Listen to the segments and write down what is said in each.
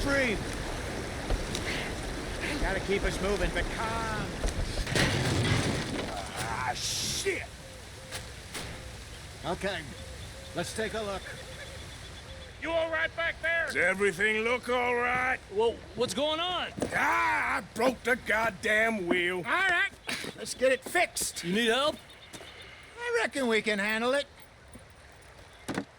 stream. Gotta keep us moving, but calm. Ah, shit! Okay, let's take a look. You all right back there? Does everything look all right? Well, what's going on? Ah, I broke the goddamn wheel. All right, let's get it fixed. You need help? I reckon we can handle it.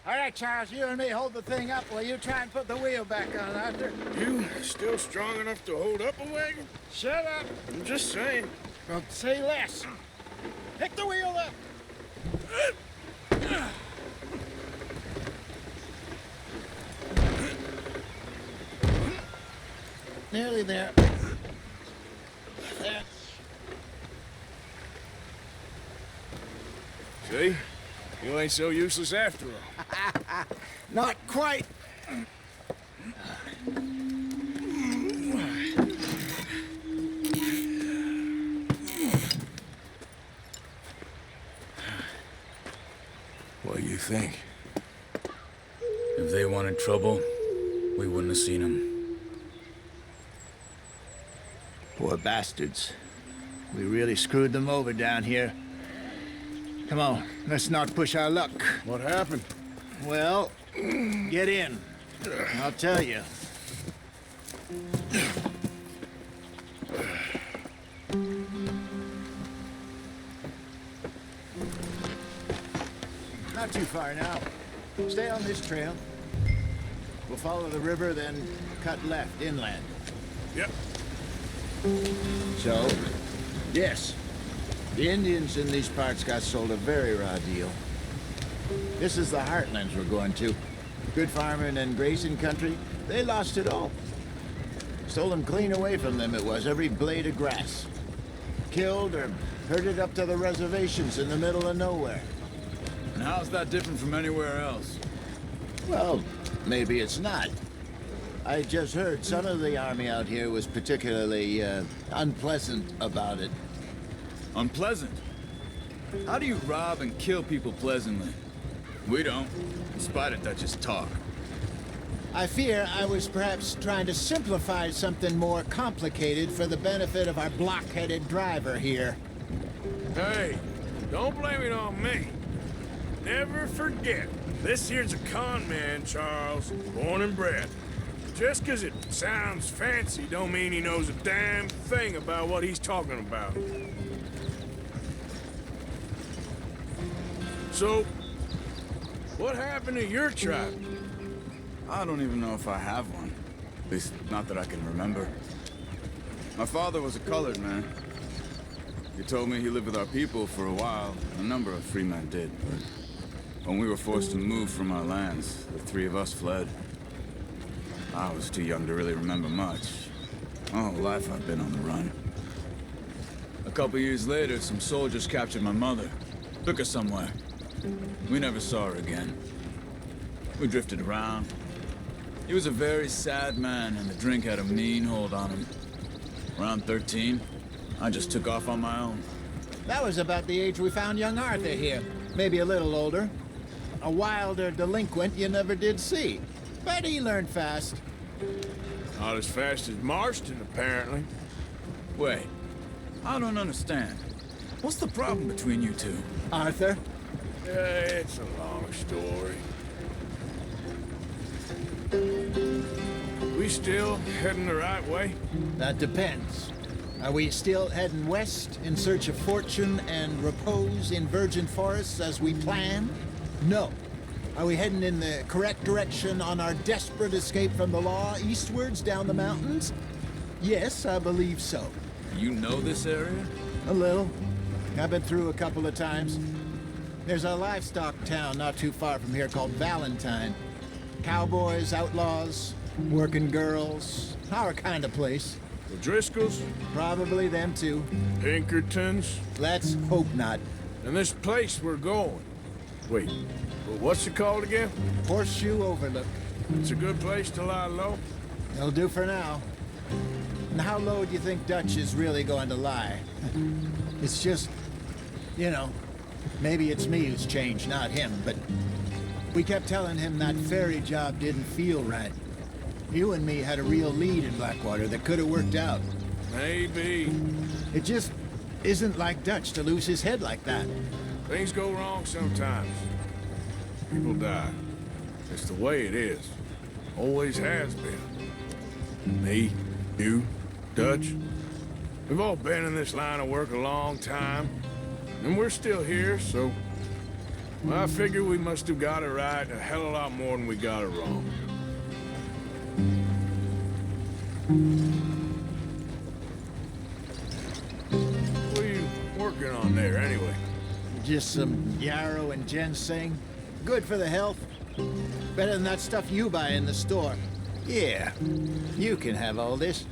All right, Charles, you and me hold the thing up while you try and put the wheel back on, Arthur. You still strong enough to hold up a wagon? Shut up. I'm just saying. Well, say less. Pick the wheel up. Nearly there. There. See? You ain't so useless after all. Not quite. What do you think? If they wanted trouble, we wouldn't have seen them. Poor bastards. We really screwed them over down here. Come on, let's not push our luck. What happened? Well, get in. I'll tell you. Not too far now. Stay on this trail. We'll follow the river, then cut left inland. Yep. So, yes, the Indians in these parts got sold a very raw deal. This is the heartlands we're going to. Good farming and grazing country, they lost it all. Stolen clean away from them it was, every blade of grass. Killed or herded up to the reservations in the middle of nowhere. And how's that different from anywhere else? Well, maybe it's not. I just heard some of the army out here was particularly, unpleasant about it. Unpleasant? How do you rob and kill people pleasantly? We don't, in spite of Dutch's talk. I fear I was perhaps trying to simplify something more complicated for the benefit of our block-headed driver here. Hey, don't blame it on me. Never forget, this here's a con man, Charles, born and bred. Just 'cause it sounds fancy don't mean he knows a damn thing about what he's talking about. So, what happened to your tribe? I don't even know if I have one. At least, not that I can remember. My father was a colored man. He told me he lived with our people for a while. A number of free men did, but when we were forced to move from our lands, the three of us fled. I was too young to really remember much. My whole life I've been on the run. A couple years later, some soldiers captured my mother. Took her somewhere. We never saw her again. We drifted around. He was a very sad man, and the drink had a mean hold on him. Around 13, I just took off on my own. That was about the age we found young Arthur here. Maybe a little older. A wilder delinquent you never did see. But he learned fast. Not as fast as Marston, apparently. Wait, I don't understand. What's the problem between you two? Arthur? It's a long story. We still heading the right way? That depends. Are we still heading west in search of fortune and repose in virgin forests as we planned? No. Are we heading in the correct direction on our desperate escape from the law eastwards down the mountains? Yes, I believe so. You know this area? A little. I've been through a couple of times. There's a livestock town not too far from here called Valentine. Cowboys, outlaws, working girls, our kind of place. The Driscolls? Probably them too. Pinkertons? Let's hope not. And this place we're going. Wait, well, what's it called again? Horseshoe Overlook. It's a good place to lie low? It'll do for now. And how low do you think Dutch is really going to lie? It's just, you know, maybe it's me who's changed, not him, but we kept telling him that ferry job didn't feel right. You and me had a real lead in Blackwater that could have worked out. Maybe. It just isn't like Dutch to lose his head like that. Things go wrong sometimes. People die. It's the way it is. Always has been. Me, you, Dutch. We've all been in this line of work a long time. And we're still here, so... I figure we must have got it right a hell of a lot more than we got it wrong. What are you working on there, anyway? Just some yarrow and ginseng. Good for the health. Better than that stuff you buy in the store. Yeah, you can have all this.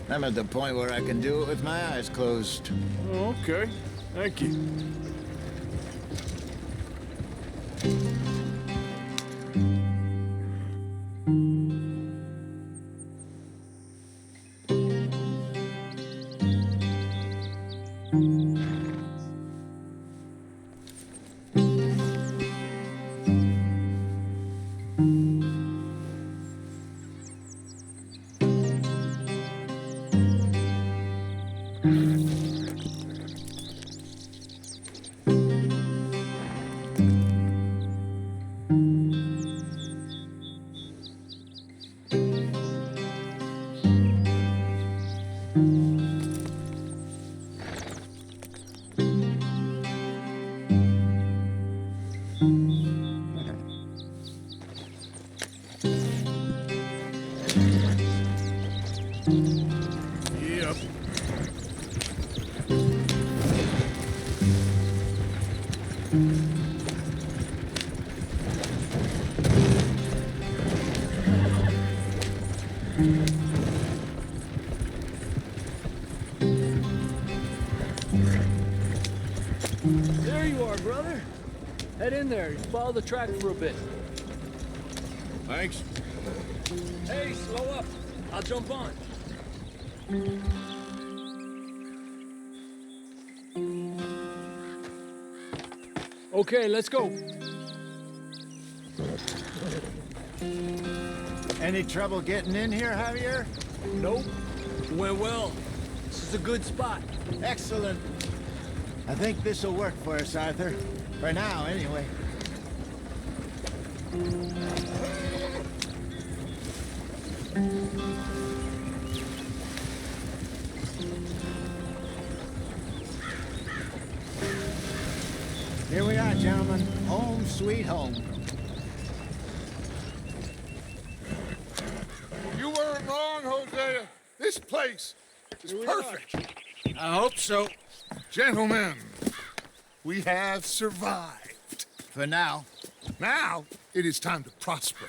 I'm at the point where I can do it with my eyes closed. Oh, okay. Thank you. Yep. There you are, brother. Head in there. Follow the track for a bit. Thanks. Hey, slow up. I'll jump on. Okay, let's go. Any trouble getting in here, Javier? Nope. Went well. This is a good spot. Excellent. I think this'll work for us, Arthur. For now, anyway. Here we are, gentlemen. Home sweet home. You weren't wrong, Hosea. This place is perfect. I hope so. Gentlemen, we have survived. For now. Now, it is time to prosper.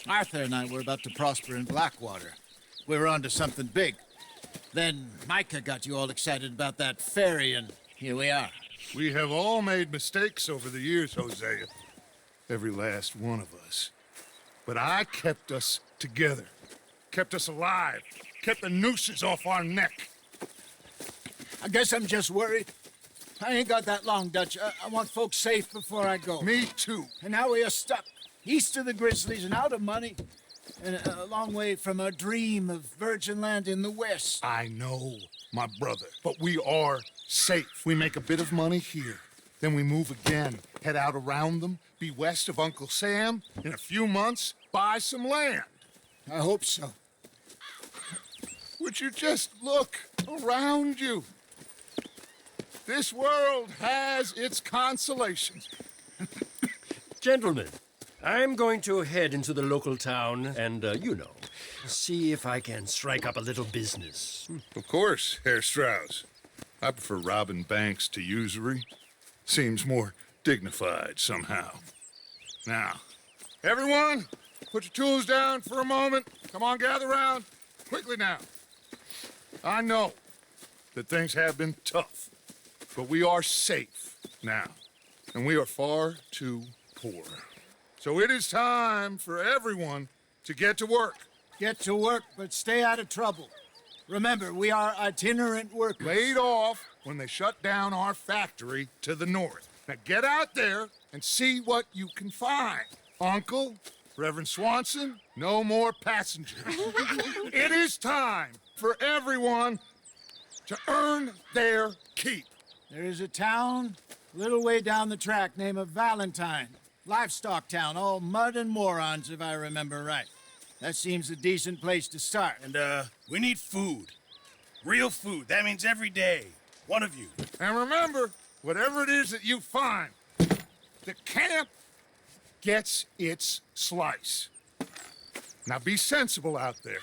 Arthur and I were about to prosper in Blackwater. We were on to something big. Then Micah got you all excited about that ferry, and here we are. We have all made mistakes over the years, Hosea. Every last one of us. But I kept us together. Kept us alive. Kept the nooses off our neck. I guess I'm just worried. I ain't got that long, Dutch. I want folks safe before I go. Me too. And now we are stuck, east of the Grizzlies and out of money, and a long way from our dream of virgin land in the west. I know, my brother, but we are safe. We make a bit of money here. Then we move again, head out around them, be west of Uncle Sam. In a few months, buy some land. I hope so. Would you just look around you? This world has its consolations. Gentlemen, I'm going to head into the local town and, see if I can strike up a little business. Of course, Herr Strauss. I prefer robbing banks to usury. Seems more dignified somehow. Now, everyone, put your tools down for a moment. Come on, gather round. Quickly now. I know that things have been tough, but we are safe now, and we are far too poor. So it is time for everyone to get to work. Get to work, but stay out of trouble. Remember, we are itinerant workers. Laid off when they shut down our factory to the north. Now get out there and see what you can find. Uncle, Reverend Swanson, no more passengers. It is time for everyone to earn their keep. There is a town a little way down the track named Valentine. Livestock town, all mud and morons, if I remember right. That seems a decent place to start. And, we need food. Real food. That means every day. One of you. And remember, whatever it is that you find, the camp gets its slice. Now be sensible out there.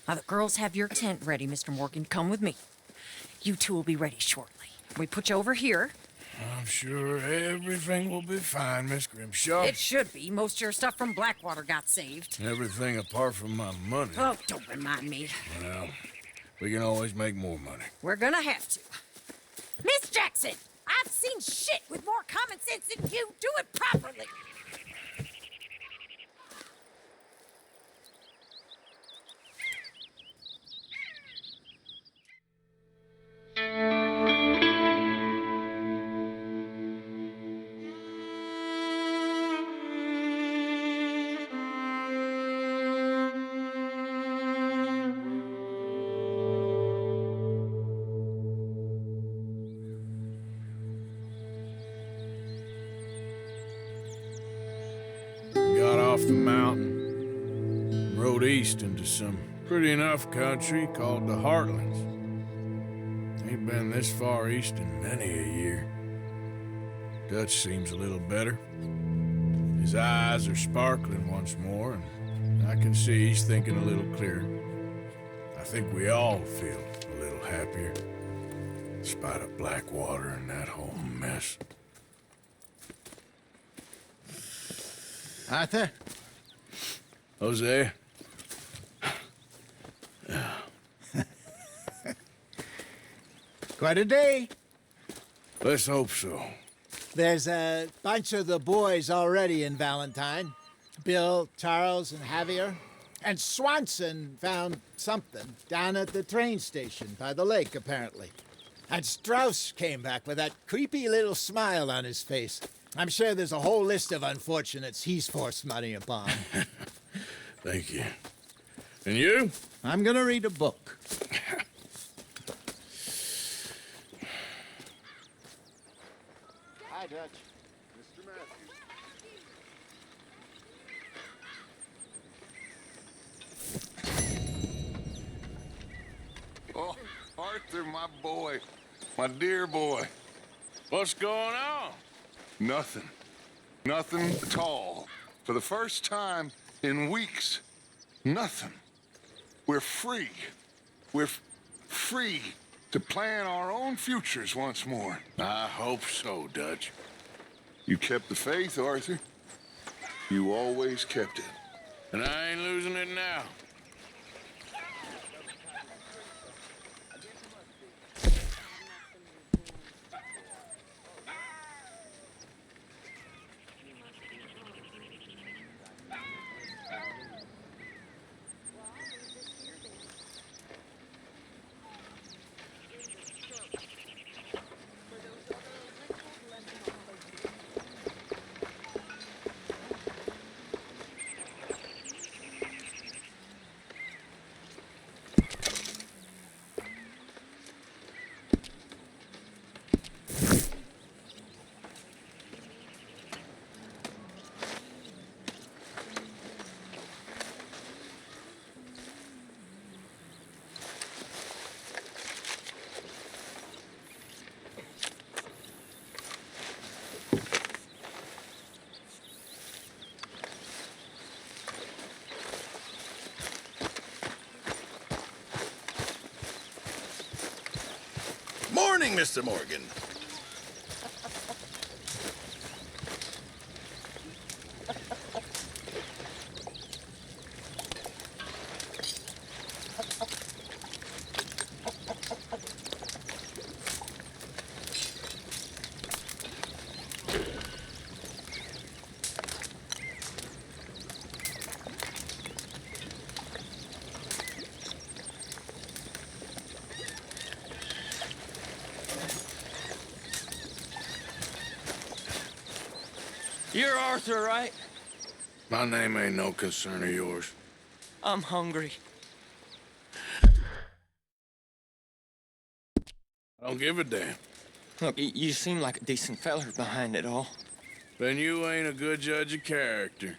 Now, the girls have your tent ready, Mr. Morgan. Come with me. You two will be ready shortly. We put you over here. I'm sure everything will be fine, Miss Grimshaw. It should be. Most of your stuff from Blackwater got saved. Everything apart from my money. Oh, don't remind me. Well, we can always make more money. We're gonna have to. Miss Jackson, I've seen shit with more common sense than you. Do it properly. Got off the mountain, rode east into some pretty enough country called the Heartlands. Ain't been this far east in many a year. Dutch seems a little better. His eyes are sparkling once more, and I can see he's thinking a little clearer. I think we all feel a little happier, in spite of Blackwater and that whole mess. Arthur? Jose? Quite a day. Let's hope so. There's a bunch of the boys already in Valentine. Bill, Charles, and Javier. And Swanson found something down at the train station by the lake, apparently. And Strauss came back with that creepy little smile on his face. I'm sure there's a whole list of unfortunates he's forced money upon. Thank you. And you? I'm gonna read a book. Hi, Dutch. Mr. Matthews. Oh, Arthur, my boy. My dear boy. What's going on? Nothing. Nothing at all. For the first time in weeks. Nothing. We're free. We're free to plan our own futures once more. I hope so, Dutch. You kept the faith, Arthur. You always kept it. And I ain't losing it now. Morning, Mr. Morgan. You're Arthur, right? My name ain't no concern of yours. I'm hungry. I don't give a damn. Look, you seem like a decent feller behind it all. Then you ain't a good judge of character.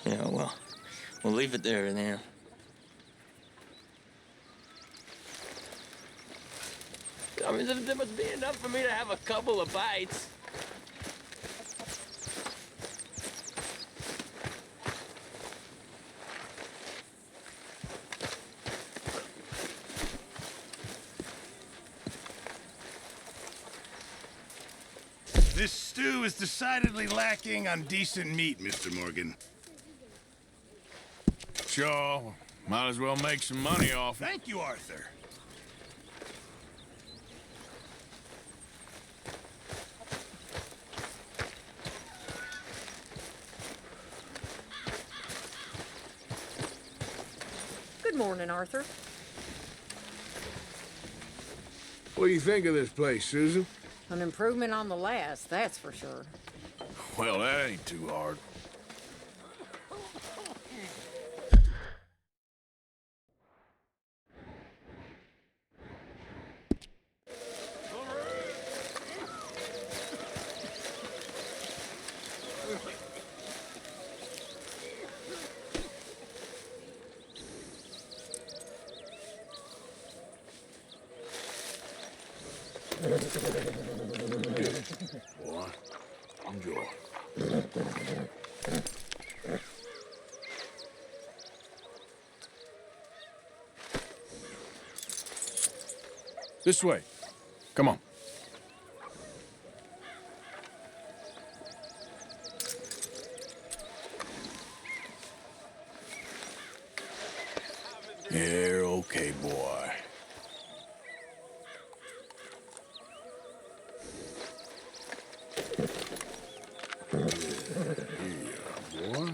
Yeah, well, we'll leave it there then. I mean, there must be enough for me to have a couple of bites. This stew is decidedly lacking on decent meat, Mr. Morgan. Sure, might as well make some money off it. Thank you, Arthur. Good morning, Arthur. What do you think of this place, Susan? An improvement on the last, that's for sure. Well, that ain't too hard. Boy, enjoy. This way. Come on. You're okay, boy. Yeah, boy.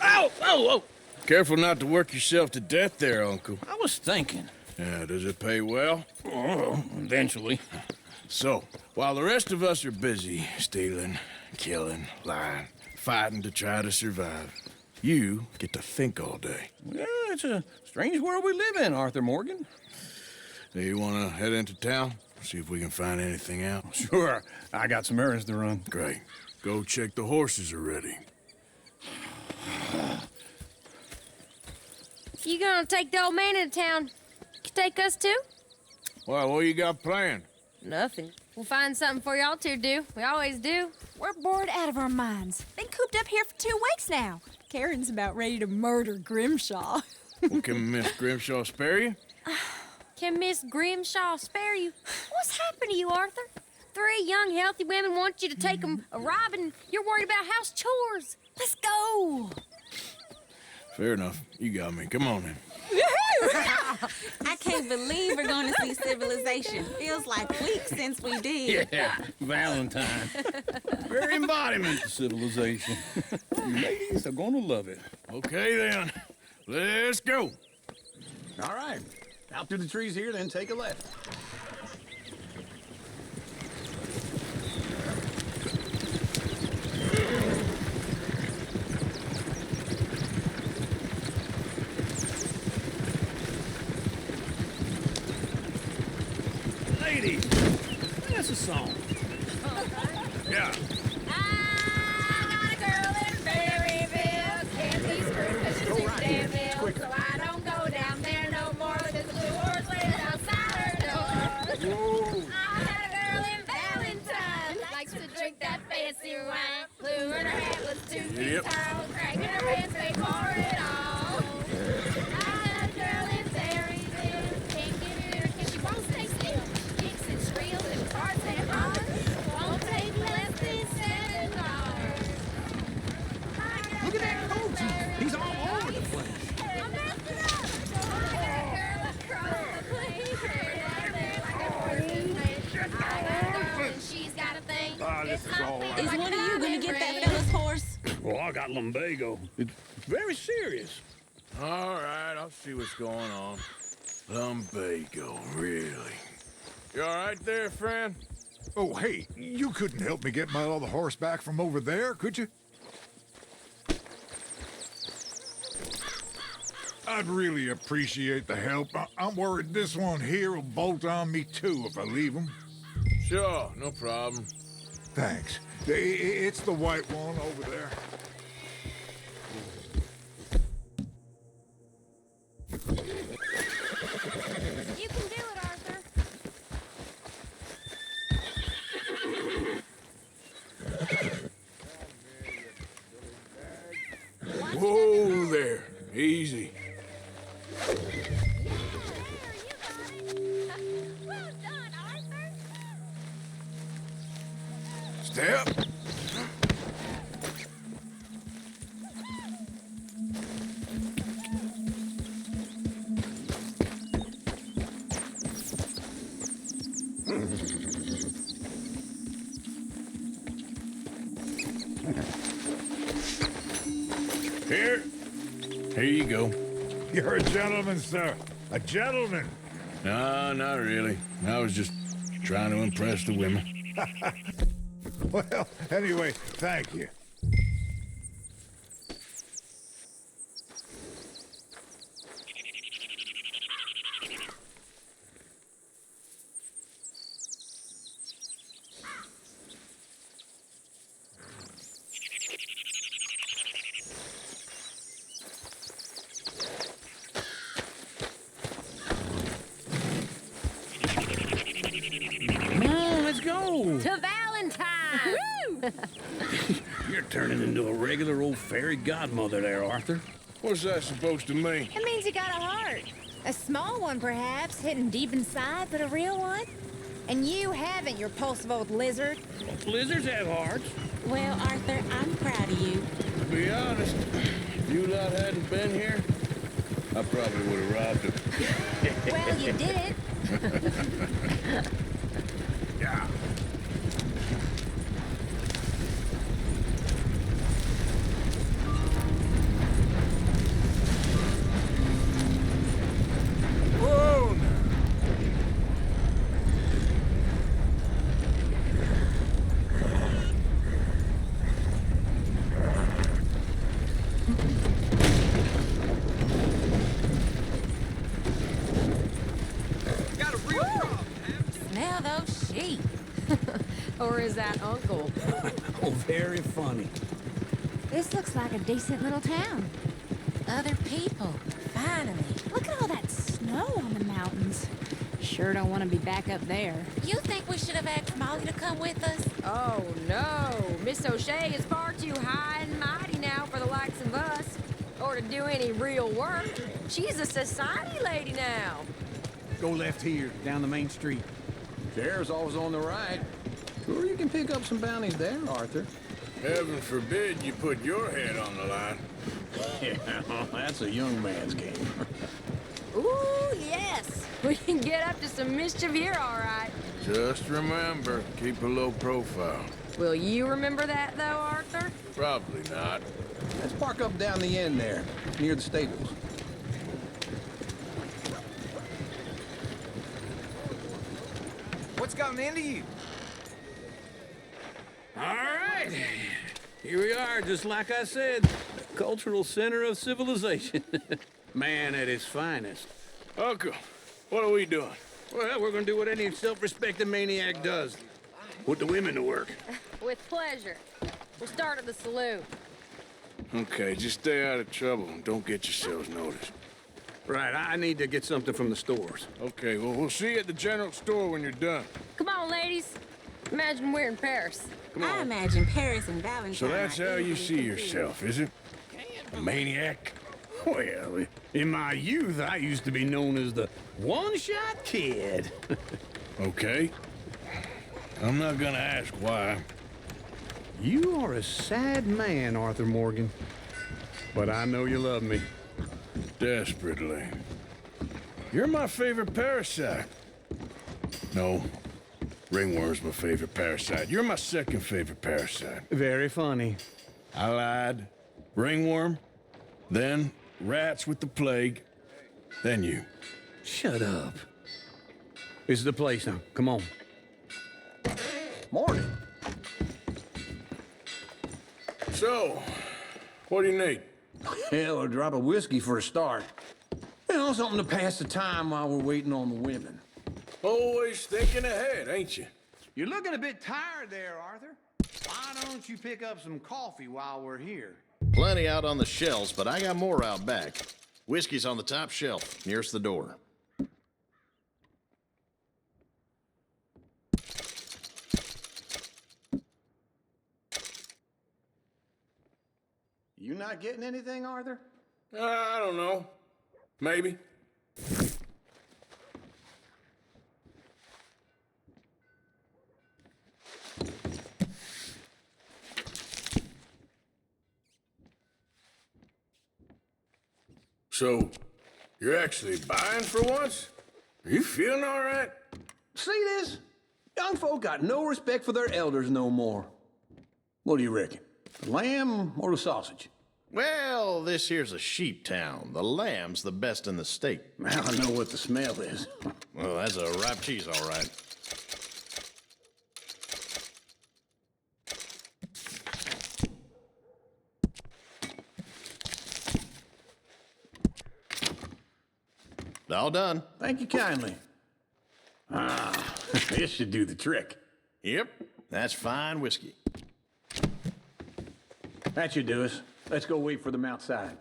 Ow! Oh, oh! Careful not to work yourself to death there, Uncle. I was thinking. Yeah, does it pay well? Oh, eventually. So, while the rest of us are busy stealing, killing, lying, fighting to try to survive, you get to think all day. Yeah, it's a strange world we live in, Arthur Morgan. Do you want to head into town? See if we can find anything out? Sure, I got some errands to run. Great. Go check the horses are ready. You gonna take the old man into town? You take us too? Well, what you got planned? Nothing. We'll find something for y'all to do. We always do. We're bored out of our minds. Been cooped up here for 2 weeks now. Karen's about ready to murder Grimshaw. Well, can Miss Grimshaw spare you? Can Miss Grimshaw spare you? What's happened to you, Arthur? 3 young, healthy women want you to take them a robbing. You're worried about house chores. Let's go. Fair enough. You got me. Come on, then. I can't believe we're going to see civilization. Feels like weeks since we did. Yeah, Valentine. Very embodiment of civilization. You ladies are gonna love it. Okay, then. Let's go. All right. Out through the trees here, then take a left. Ladies, that's a song. Yeah. I got a girl in Berryville. Can't be screwed 'cause she's too damn ill. So I don't go down there no more. There's a blue horse waiting outside her door. Whoa. I got a girl in Valentine. Likes to drink that fancy wine. Blue in her hat was 2 feet tall. Cracking her pants, they pour it all. I got a girl in Berryville. Can't get her 'cause she won't stay still. Kicks and squeals and farts and hollers. Won't take less than got lumbago. It's very serious. All right, I'll see what's going on. Lumbago, really? You all right there, friend? Oh, hey, you couldn't help me get my other horse back from over there, could you? I'd really appreciate the help. I'm worried this one here will bolt on me too if I leave him. Sure, no problem. Thanks. It's the white one over there. You can do it, Arthur. Whoa there. Easy. Yeah, there you got it. Well done, Arthur. Step. Here you go. You're a gentleman, sir. A gentleman. No, not really. I was just trying to impress the women. Well, anyway, thank you. Come on, let's go. To Valentine! Woo! You're turning into a regular old fairy godmother there, Arthur. What's that supposed to mean? It means you got a heart. A small one, perhaps, hidden deep inside, but a real one. And you haven't, you repulsive old lizard. Lizards have hearts. Well, Arthur, I'm proud of you. To be honest, if you lot hadn't been here, I probably would have robbed him. Well, you did it. Yeah. Whoa! Smell those sheep. Or is that Uncle? Oh, very funny. This looks like a decent little town. Other people. Finally. Look at all that snow on the mountains. Sure don't want to be back up there. You think we should have asked Molly to come with us? Oh, no. Miss O'Shea is far too high and mighty now for the likes of us. Or to do any real work. She's a society lady now. Go left here, down the main street. Sheriff's always on the right. Sure, you can pick up some bounties there, Arthur. Heaven forbid you put your head on the line. Yeah, that's a young man's game. Ooh, yes. We can get up to some mischief here, all right. Just remember, keep a low profile. Will you remember that, though, Arthur? Probably not. Let's park up down the end there, near the stables. What's gotten into you? All right. Here we are, just like I said. The cultural center of civilization. Man at his finest. Uncle, what are we doing? Well, we're gonna do what any self-respecting maniac does. Put the women to work. With pleasure. We'll start at the saloon. Okay, just stay out of trouble and don't get yourselves noticed. Right, I need to get something from the stores. Okay, well, we'll see you at the general store when you're done. Come on, ladies. Imagine we're in Paris. Come on. I imagine Paris and Valentine. So that's are how you easily see confused. yourself, is it? A maniac? Well, in my youth, I used to be known as the one-shot kid. Okay. I'm not gonna ask why. You are a sad man, Arthur Morgan. But I know you love me. Desperately. You're my favorite parasite. No. Ringworm's my favorite parasite. You're my second favorite parasite. Very funny. I lied. ringworm, then rats with the plague, then you. Shut up. This is the place now. Come on. Morning. So, what do you need? Hell, a drop of whiskey for a start. You know, something to pass the time while we're waiting on the women. Always thinking ahead, ain't you? You're looking a bit tired there, Arthur. Why don't you pick up some coffee while we're here? Plenty out on the shelves, but I got more out back. Whiskey's on the top shelf, nearest the door. You not getting anything, Arthur? I don't know. Maybe. So, you're actually buying for once? Are you feeling all right? See this? Young folk got no respect for their elders no more. What do you reckon? The lamb or the sausage? Well, this here's a sheep town. The lamb's the best in the state. Now I know what the smell is. Well, that's a ripe cheese, all right. All done. Thank you kindly. Ah, this should do the trick. Yep, that's fine whiskey. That should do us. Let's go wait for them outside.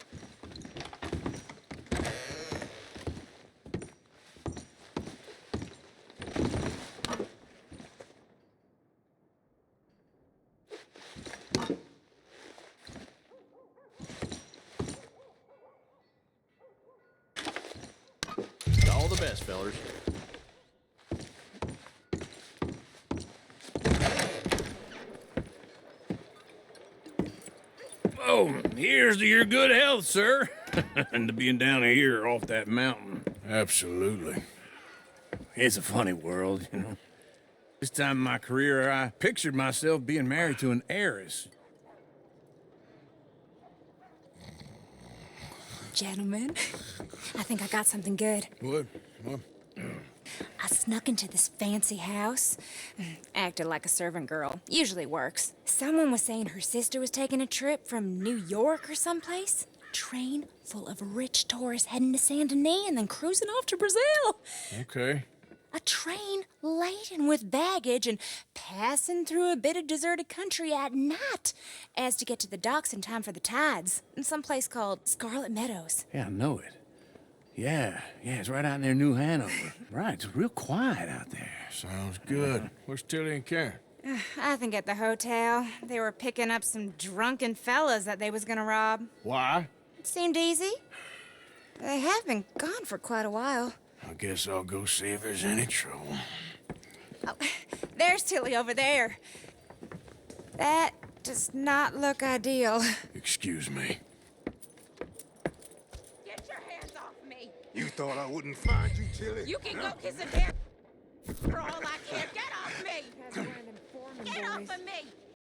All the best, fellers. Oh, here's to your good health, sir. And to being down here off that mountain. Absolutely. It's a funny world, you know. This time in my career, I pictured myself being married to an heiress. Gentlemen, I think I got something good. What? I snuck into this fancy house, acted like a servant girl. Usually works. Someone was saying her sister was taking a trip from New York or someplace. Train full of rich tourists heading to Saint Denis and then cruising off to Brazil. Okay. A train laden with baggage and passing through a bit of deserted country at night as to get to the docks in time for the tides in some place called Scarlet Meadows. Yeah, I know it. Yeah, it's right out near New Hanover. Right, it's real quiet out there. Sounds good. Where's Tilly and Karen? I think at the hotel. They were picking up some drunken fellas that they was gonna rob. Why? It seemed easy. They have been gone for quite a while. I guess I'll go see if there's any trouble. Oh, there's Tilly over there. That does not look ideal. Excuse me. Get your hands off me. You thought I wouldn't find you, Tilly? You can go kiss a bear for all I care. Get off me. Get off of me.